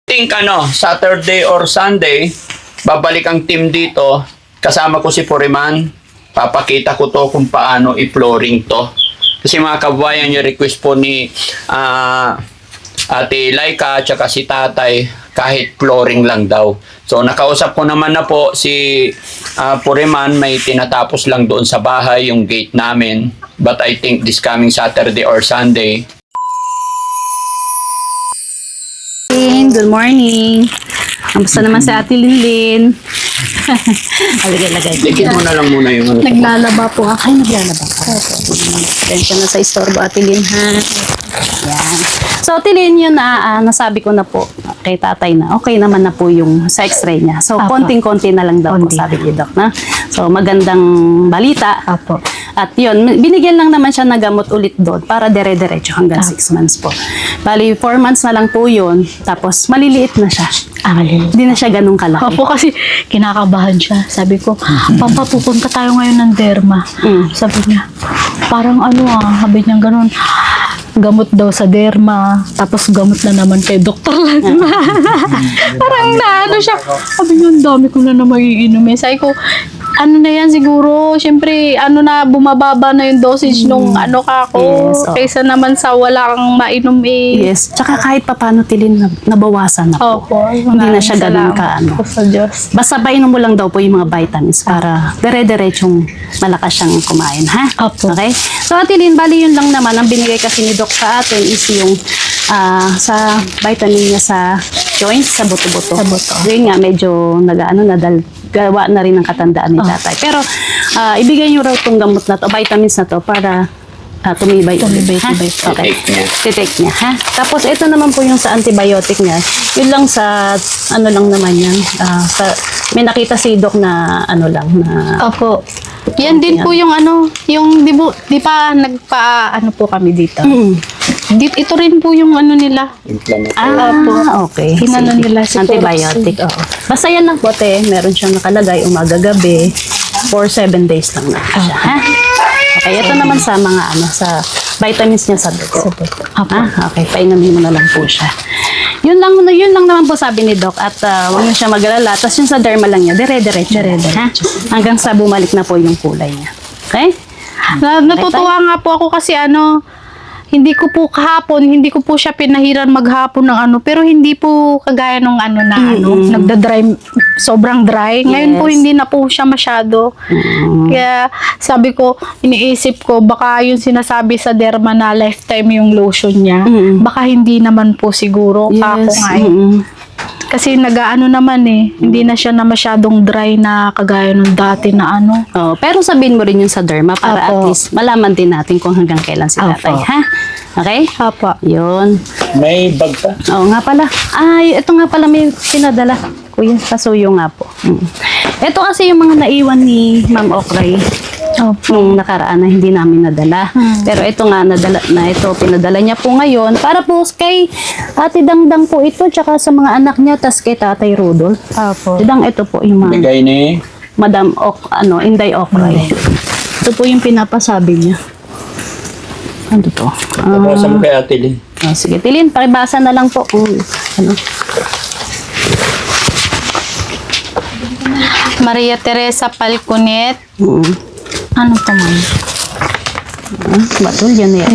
think Saturday or Sunday, babalik ang team dito. Kasama ko si Foreman. Papakita ko to kung paano i-flooring to. Kasi mga kabayan, yung request po ni Ate Laika at saka si Tatay, kahit flooring lang daw. So nakausap ko naman na po si Foreman, may tinatapos lang doon sa bahay yung gate namin. But I think this coming Saturday or Sunday. Good morning. Kamusta naman si Ate Linlin? Lagay. Dikit mo na lang muna yung ano. Naglalaba po ako. Ay, naglalaba po. Tensya na sa istorbo, Ate Lin, ha? Yan. So, Ate Lin, yun nasabi ko na po kay tatay na okay naman na po yung sa x-ray niya. So, konting-konti na lang daw po, sabi ni Doc, na. So, magandang balita. Apo. At yun, binigyan lang naman siya na gamot ulit doon para dire-diretso hanggang 6 months po. Bali, 4 months na lang po yun. Tapos, maliliit na siya. Maliliit. Hindi na siya ganun kalaki. Opo, kasi kinakabahan siya. Sabi ko, Papa, pupunta tayo ngayon ng derma. Sabi niya, parang sabi niya ganun, gamot daw sa derma, tapos gamot na naman kay doktor lang. Parang siya. Sabi niya, ang dami ko na magiinumin. Sabi ko, na yan siguro, syempre, bumababa na yung dosage nung kako. Yes, Kaysa naman sa wala kang mainom Yes. Tsaka kahit papano Tilin, nabawasan na po. Opo. Hindi na siya ganun Sa Diyos. Basta painom mo lang daw po yung mga vitamins para dire-diretsong malakas siyang kumain, ha? Opo. Okay? So, Ate Lin, bali yun lang naman. Ang binigay kasi ni Doc sa atin is yung sa vitamin niya sa joints, sa buto-buto. Sa buto. Yun nga, medyo gawa na rin ng katandaan ni tatay. Pero, ibigay niyo raw itong gamot na to, vitamins na to, para tumibay. Okay. Titake niya, ha? Tapos, ito naman po yung sa antibiotic niya. Yun lang sa, lang naman yan. May nakita si Doc na, Opo. Yan din po yung yung di pa po kami dito. Ito rin po yung nila. Okay. Inano Sige. nila si antibiotic. Oo. Basta yan lang po, meron siyang nakalagay umaga-gabi for 7 days lang na siya. Ha? Okay, ito naman sa mga sa vitamins niya sa dugo. Okay, painumin mo na lang po siya. Yun lang naman po sabi ni Doc at huwag niyo siya mag-alala. Tapos yung sa derma lang niya, dire-diretso. Ha? Hanggang sa bumalik na po yung kulay niya. Okay? Natutuwa nga po ako kasi hindi ko po siya pinahiran maghapon ng pero hindi po kagaya nung nagda-dry, sobrang dry. Ngayon po hindi na po siya masyado. Kaya sabi ko, iniisip ko, baka yung sinasabi sa derma na lifetime yung lotion niya, baka hindi naman po siguro. Ako nga kasi naman hindi na siya na masyadong dry na kagaya nung dati na Oh, pero sabihin mo rin yung sa derma para at least malaman din natin kung hanggang kailan si tatay, ha? Okay? Apo. Yun. May bag ka? Oo nga pala. Ito nga pala may pinadala. Kuya, pasuyo nga po. Ito kasi yung mga naiwan ni Ma'am Okray. Nung nakaraan na hindi namin nadala. Pero ito nga, pinadala niya po ngayon. Para po kay Ate Dangdang po ito, tsaka sa mga anak niya, tas kay Tatay Rudolph. Dang, ito po yung mga Bigay ni Madam Inday Okray. Ito po yung pinapasabi niya. Ano to? Tapusan mo kay Ate Lin. Sige, Tilin, pakibasa na lang po kung Maria Teresa Palconet. Ano pa man? Batul, Yaneta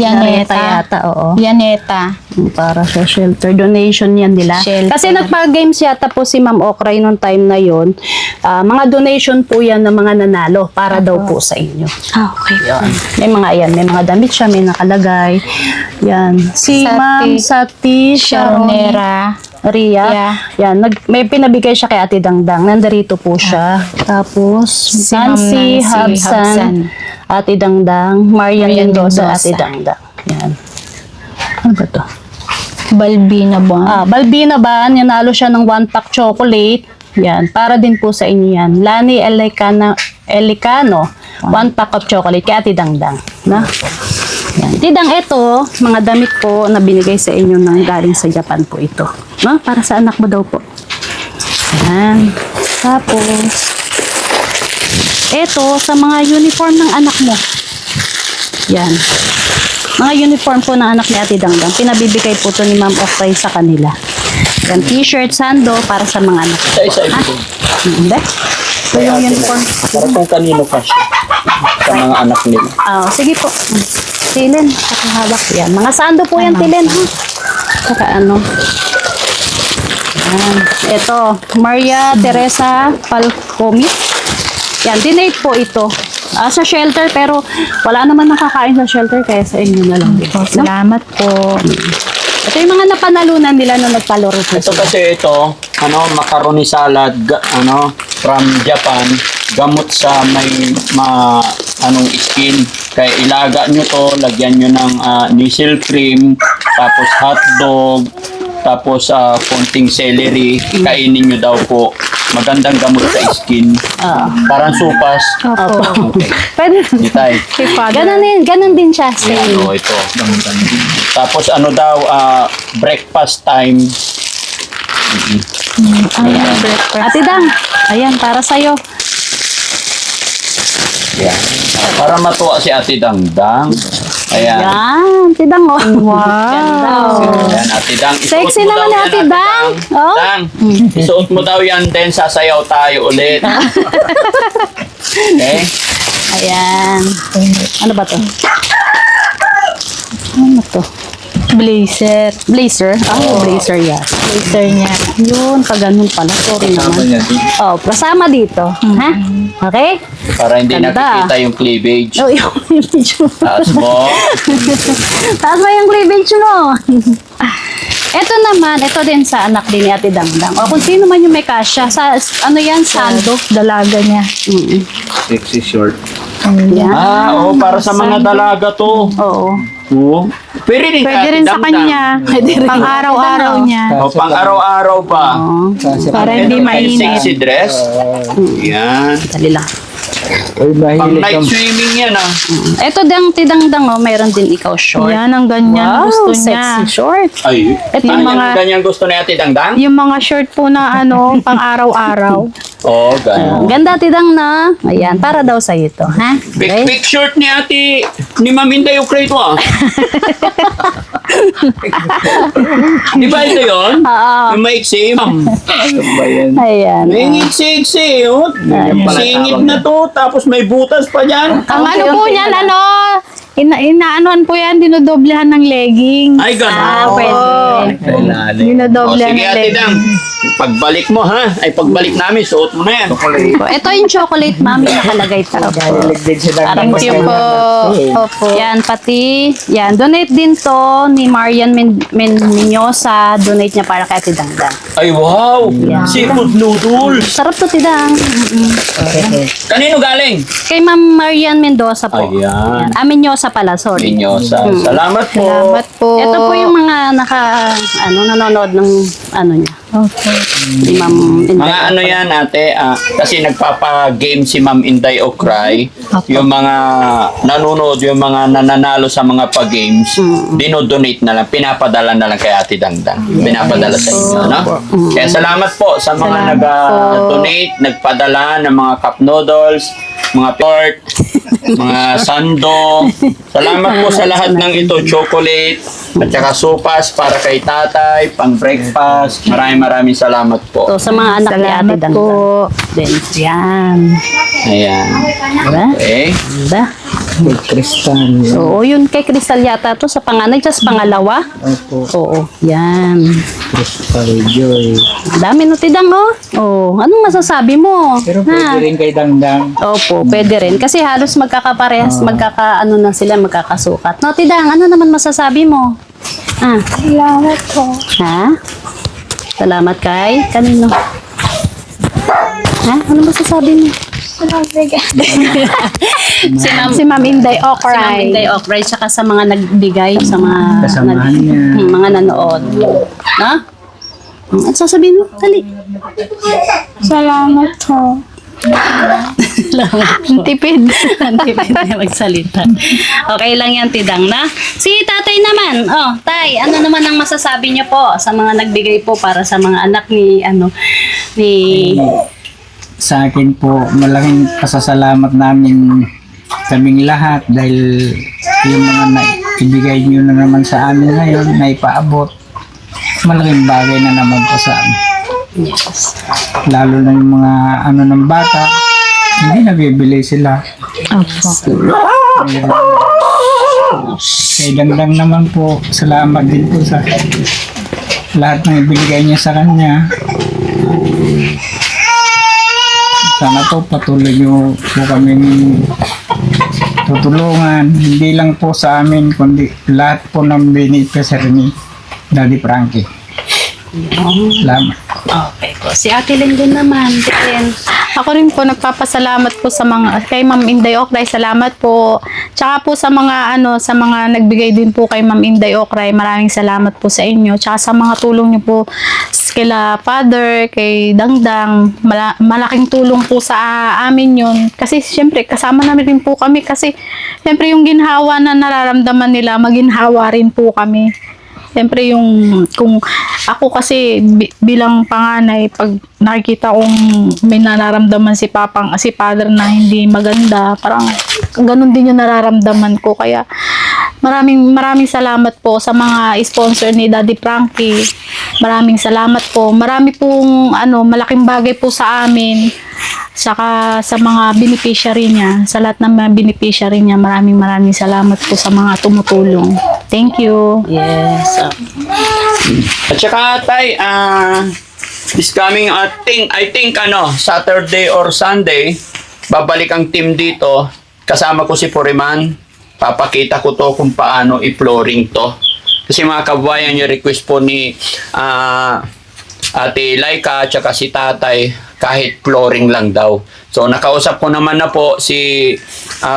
yata, oo. Yaneta. Para sa shelter donation yan nila. Shelter. Kasi nagpa-games yata po si Ma'am Okray nung time na yon. Mga donation po yan ng mga nanalo para daw po sa inyo. Okay. Yan. May mga damit siya, may nakalagay. Yan. Si Ma'am Sati Sharonera. Ria. Yeah. Yan. May pinabigay siya kay Ate Dangdang. Nandarito po siya. Tapos, Si Nancy Ma'am Nancy Habsan. Habsan. Ate Dangdang. Marian Mendoza. Mendoza. Ate Dangdang. Yan. Ano ba to? Balbina ba? Balbina ba? Nanalo siya ng 1-pack chocolate. Yan. Para din po sa inyo yan. Lani Elicano. 1-pack of chocolate kay Ate Dangdang. Na? Yan. Tidang ito, mga damit po na binigay sa inyo ng galing sa Japan po ito. No? Para sa anak mo daw po. Yan. Tapos, ito sa mga uniform ng anak mo. Yan. Mga uniform po ng anak ni Ate Dangdang. Pinabibigay po to ni Ma'am Okray sa kanila. Yan, t-shirt, sando, para sa mga anak. Isa-isa ito. Hindi. Ito yung uniform. Para kung kanino pa siya. Sa mga anak nila. Sige po. Tilen, pakahawak. Yan, mga sando po yan, Tilen, ha? Saka ano. Yan. Ito, Maria Teresa Falcomi. Yan, dinate po ito. Sa shelter, pero wala naman nakakain sa shelter, kaya sa inyo na lang. Salamat po. Ito yung mga napanalunan nila nung nagpalaro po. Ito kasi ito, macaroni salad, from Japan, gamot sa may skin. Kaya ilaga nyo to, lagyan nyo ng nisil cream, tapos hotdog, tapos konting celery, kainin nyo daw po. Magandang gamot sa skin. Parang supas. Opo. Okay. Pwede. Di tayo. Kay Father. Ganun din siya. Same. Ito. Tapos breakfast time. Ayan, breakfast. Ate Dang, ayan, para sa'yo. Yan. Para matuwa si Ate Dangdang. Ayan. Yan, Ate Dang, oh. Wow. Ayan, Ate Dang. Isuot Sexy mo naman daw ni yan, Ate Dang. Oh. Dang, isuot mo daw yan, then sasayaw tayo ulit. Okay? Ayan. Ano ba to? Ano to? Blazer. Blazer? Blazer yan. Blazer niya. Yun, pag ganun pala. Sorry naman. Kasama dito. Ha? Okay? Para hindi Ganda. nakikita yung cleavage. Oh, yung cleavage mo. Taas mo. Taas mo yung cleavage mo. Ito naman, ito din sa anak din ni Ate Dangdang. O kung sino man yung may kasya. Sa, sando. Dalaga niya. Sexy short. Yan. Para sa mga dalaga to. Oo. Oo. Pwede rin Pwede rin sa kanya. Pang araw-araw niya. Pang araw-araw pa. Para hindi mainit. Sexy dress. Yan. Dali lang. Uy, Pang mahilig night kang swimming yan Ito dang tidangdang, mayroon din ikaw short. Yan ang ganyan gusto niya. Sexy short. Ay, Ito yung yung mga- ganyan gusto ni Ate Dangdang? Yung mga short po na pang araw-araw. Oo, ganyan. Ganda tidang na. Ayan, para daw sa ito, ha? Okay? Big shirt ni Ate, ni Ma'am Inday Ukray ito Di ba ito yun? Yung maiksi, Ma'am. ba yan? Ayan. May iksi-iksi, oh. Singit na to, tapos may butas pa dyan. Ang ano po niyan, inaanoan po yan, dinodoblehan ng legging. Ay, gano'n. Pwede. Kailalim. Dinodoblehan Sige, ng Ate legging. Dang. Pagbalik mo, ha? Ay, pagbalik namin, suot mo na yan. Ito yung chocolate, ma'am, yung nakalagay po. Mahilig din sila. Thank you po. Opo. Yan, pati, yan, donate din to ni Marian Menyosa. Donate niya para kay Ate Dangdang. Ay, wow! Yeah. Seafood noodles! Sarap to, Tidang. Kanino galing? Kay Ma'am Marian Mendoza po. Ayan. Menyosa pala, sorry. Minyosa. Salamat po. Salamat po. Ito po yung mga nanonood ng niya. Okay. Ni Ma'am Inday. Mga ano yan ate, kasi nagpapa-game si Ma'am Inday Okray. Yung mga nanonood, yung mga nananalo sa mga pa-games, dinodonate na lang, pinapadala na lang kay Ate Dangdang. Pinapadala sa inyo, no? Kaya salamat po sa mga Salamat nag-donate, nagpadala ng mga cup noodles, mga port, mga sando. Salamat po sa lahat ng ito, chocolate, at saka sopas para kay tatay, pang breakfast. Maraming salamat po. So, sa mga anak ni Ate Salamat Dangdang. po. Then, yan. Ayan. Diba? Okay. Ganda. May kristal. Oo, yun kay Crystal yata to sa panganay, just pangalawa. Opo. Oo, yan. Crystal Joy. Ang dami no, Tidang, oh. Oh, anong masasabi mo? Pero pwede rin kay Dangdang. Opo, pwede rin. Kasi halos magkakaparehas, na sila, magkakasukat. No, Tidang, ano naman masasabi mo? Salamat po. Ha? Salamat kay? Kanino? Ha? Ano masasabi mo? Si Ma'am Inday Si Ma'am Okray. Inday Okray, tsaka sa mga nagbigay, sa mga Kasamahan niya. mga nanood. Ha? At sasabihin mo, dali. Salamat po. Ang tipid. Hindi pwede magsalita. Okay lang yan, Tidang, na? Si tatay naman. Oh, tay, ano naman ang masasabi niyo po sa mga nagbigay po para sa mga anak ni, Sa akin po, malaking pasasalamat namin kaming lahat dahil yung mga ibigay nyo na naman sa amin ngayon na ipaabot. malaking bagay na naman po sa amin. Yes. Lalo na yung mga ano ng bata, hindi nabibili sila. Opo. Kay Dangdang naman po, salamat din po sa lahat ng ibinigay niya sa kanya. Sana po patuloy niyo po kaming tutulungan, hindi lang po sa amin, kundi lahat po ng beneficiary ni Daddy Frankie. Salamat. Okay po. Si Ate Len din naman. Din. Ako rin po nagpapasalamat po sa mga kay Ma'am Inday Okray. Salamat po. Tsaka po sa mga sa mga nagbigay din po kay Ma'am Inday Okray. Maraming salamat po sa inyo. Tsaka sa mga tulong niyo po kila Father, kay Dangdang. Malaking tulong po sa amin 'yon. Kasi syempre kasama namin rin po kami kasi syempre yung ginhawa na nararamdaman nila, maginhawa rin po kami. Siyempre kung ako kasi bilang panganay, pag nakikita kong may nararamdaman si father na hindi maganda, parang ganun din yung nararamdaman ko. Kaya maraming salamat po sa mga sponsor ni Daddy Frankie. Maraming salamat po. Marami pong malaking bagay po sa amin. Saka sa mga beneficiary niya, sa lahat ng mga beneficiary niya, maraming salamat po sa mga tumutulong. Thank you. Yes. At saka tay, this coming, I think Saturday or Sunday, babalik ang team dito. Kasama ko si Puriman. Papakita ko to kung paano i-flooring to. Kasi mga kabayan, yung request po ni Ate Laika at saka si Tatay, kahit flooring lang daw. So nakausap ko naman na po si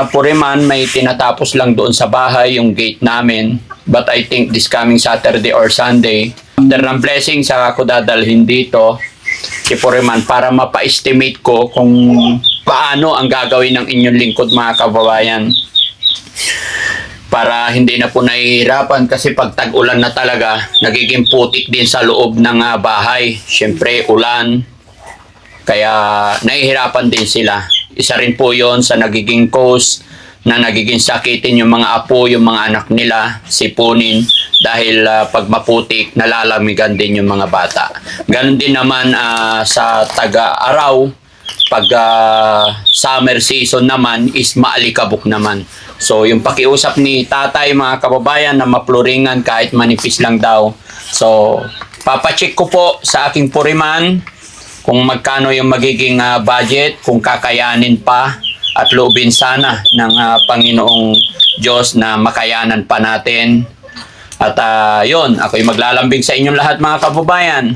Puriman, may tinatapos lang doon sa bahay yung gate namin. But I think this coming Saturday or Sunday, after ng blessing, saka ko dadalhin dito si Puriman para mapa-estimate ko kung paano ang gagawin ng inyong lingkod mga kababayan. Para hindi na po nahihirapan kasi pag tag-ulan na talaga, nagiging putik din sa loob ng bahay. Siyempre, ulan. Kaya nahihirapan din sila. Isa rin po yon sa nagiging cause na nagiging sakitin yung mga apo, yung mga anak nila, sipunin. Dahil pag maputik, nalalamigan din yung mga bata. Ganon din naman sa taga-araw. Pag summer season naman is maalikabok naman. So yung pakiusap ni Tatay mga kababayan na mapluringan kahit manipis lang daw. So papacheck ko po sa aking Puriman kung magkano yung magiging budget, kung kakayanin pa at loobin sana ng Panginoong Diyos na makayanan pa natin. At yun, ako'y maglalambing sa inyong lahat mga kababayan.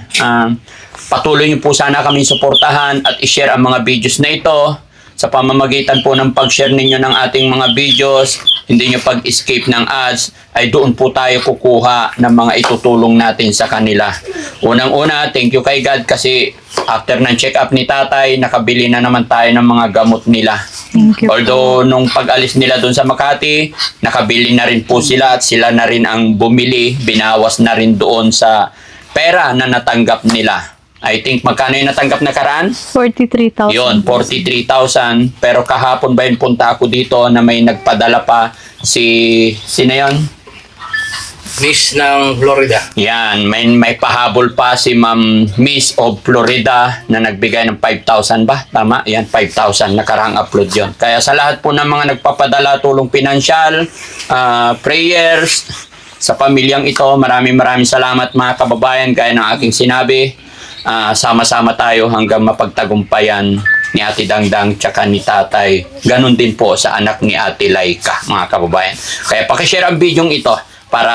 Patuloy niyo po sana kami suportahan at i-share ang mga videos na ito. Sa pamamagitan po ng pag-share ninyo ng ating mga videos, hindi nyo pag-escape ng ads, ay doon po tayo kukuha ng mga itutulong natin sa kanila. Unang-una, thank you kay God kasi after ng check-up ni Tatay, nakabili na naman tayo ng mga gamot nila. Thank you. Although, nung pag-alis nila doon sa Makati, nakabili na rin po sila at sila na rin ang bumili, binawas na rin doon sa pera na natanggap nila. I think magkano yung natanggap na karaan? 43,000. Yun, 43,000. Pero kahapon ba yung punta ako dito na may nagpadala pa sino yun? Miss ng Florida. Yan, may pahabol pa si Ma'am Miss of Florida na nagbigay ng 5,000 ba? Tama? Yan, 5,000. Nakarang upload yon. Kaya sa lahat po ng mga nagpapadala tulong pinansyal, prayers, sa pamilyang ito, maraming salamat mga kababayan. Gaya ng aking sinabi, sama-sama tayo hanggang mapagtagumpayan ni Ate Dangdang tsaka ni Tatay. Ganon din po sa anak ni Ate Laika, mga kababayan. Kaya pakishare ang video ito para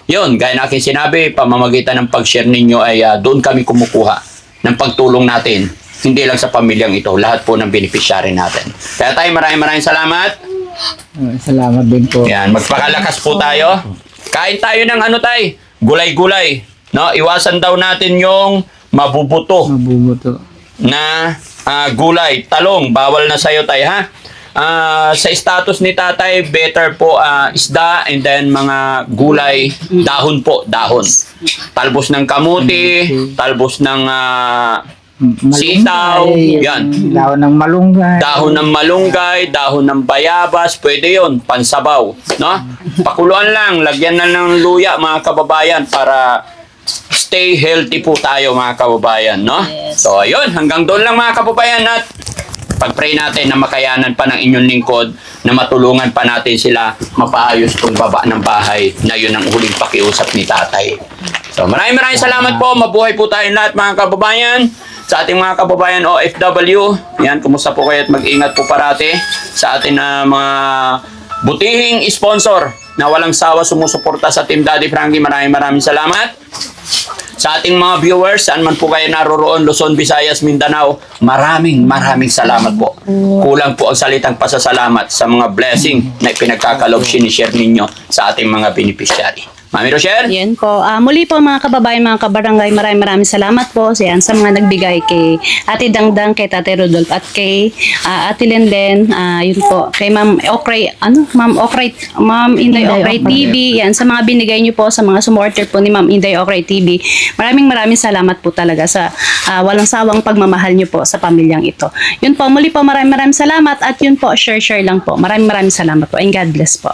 yun, gaya ng aking sinabi, pamamagitan ng pag-share ninyo ay doon kami kumukuha ng pagtulong natin. Hindi lang sa pamilyang ito, lahat po ng beneficiary natin. Kaya tayo, maraming salamat. Salamat din po. Yan, magpakalakas po tayo. Kain tayo ng tay, gulay-gulay. No, iwasan daw natin yung mabubuto Mabubuto. na gulay, talong, bawal na sa'yo tay ha. Sa status ni Tatay, better po isda and then mga gulay, dahon po, dahon. Talbos ng kamuti, talbos ng Sitaw, yan. Dahon ng malunggay. Dahon ng malunggay, dahon ng bayabas, pwede yon, pansabaw, no? Pakuluan lang, lagyan na ng luya mga kababayan para stay healthy po tayo mga kababayan, no? Yes. So ayun, hanggang doon lang mga kababayan at pag-pray natin na makayanan pa ng inyong lingkod na matulungan pa natin sila mapaayos tong baba ng bahay na yun ang huling pakiusap ni tatay. So maraming salamat po, mabuhay po tayong lahat mga kababayan. Sa ating mga kababayan OFW, yan, kumusta po kayo at mag-ingat po parati sa ating mga butihing sponsor na walang sawa sumusuporta sa Team Daddy Frankie. Maraming salamat. Sa ating mga viewers, saan man po kayo naroroon, Luzon, Visayas, Mindanao, maraming salamat po. Kulang po ang salitang pasasalamat sa mga blessing na ipinagkakalob sinishare ninyo sa ating mga beneficiary. Mami Rochelle? Yan po. Muli po mga kababayan, mga kabarangay, maraming salamat po sa mga nagbigay kay Ate Dangdang, kay Tate Rodolph at kay Ate Lenden. Yun po. Kay Ma'am Okray, Ma'am Inday Okray TV. Yan, sa mga binigay niyo po, sa mga supporter po ni Ma'am Inday Okray TV. Maraming salamat po talaga sa walang sawang pagmamahal niyo po sa pamilyang ito. Yun po, muli po maraming salamat at yun po, share lang po. Maraming salamat po and God bless po.